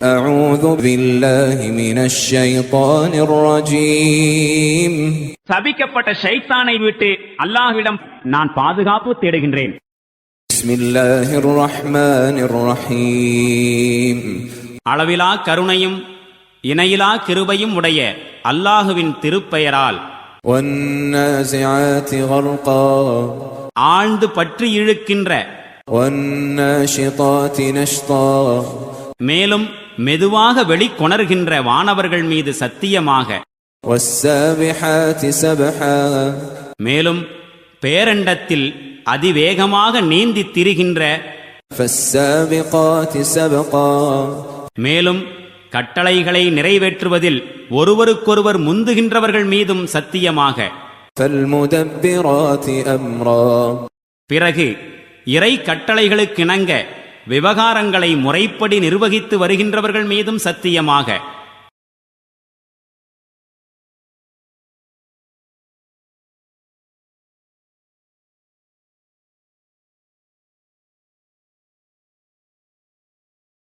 أعوذ بالله من الشيطان الرجيم சபிக்கப்பட்ட ஷைத்தானை விட்டு அல்லாஹ்விடம் நான் பாதுகாப்பு தேடுகின்றேன். بسم الله الرحمن الرحيم அளவிலா கருணையும் இணையிலா கிருபையும் உடைய அல்லாஹுவின் திருப்பெயரால். والنازعات غرقا ஆழ்ந்து பற்றி இழுக்கின்ற, والناشطات نشطا மேலும் மெதுவாக வெளிக்கொணர்கின்ற வானவர்கள் மீது சத்தியமாக. والسابحات سبحا மேலும் பேரண்டத்தில் அதிவேகமாக நீந்தி திரிகின்ற, فالسابقات سبقا மேலும் கட்டளைகளை நிறைவேற்றுவதில் ஒருவருக்கொருவர் முந்துகின்றவர்கள் மீதும் சத்தியமாக. فالمدبرات أمرا பிறகு இறை கட்டளைகளுக்கிணங்க விவகாரங்களை முறைப்படி நிர்வகித்து வருகின்றவர்கள் மீதும் சத்தியமாக.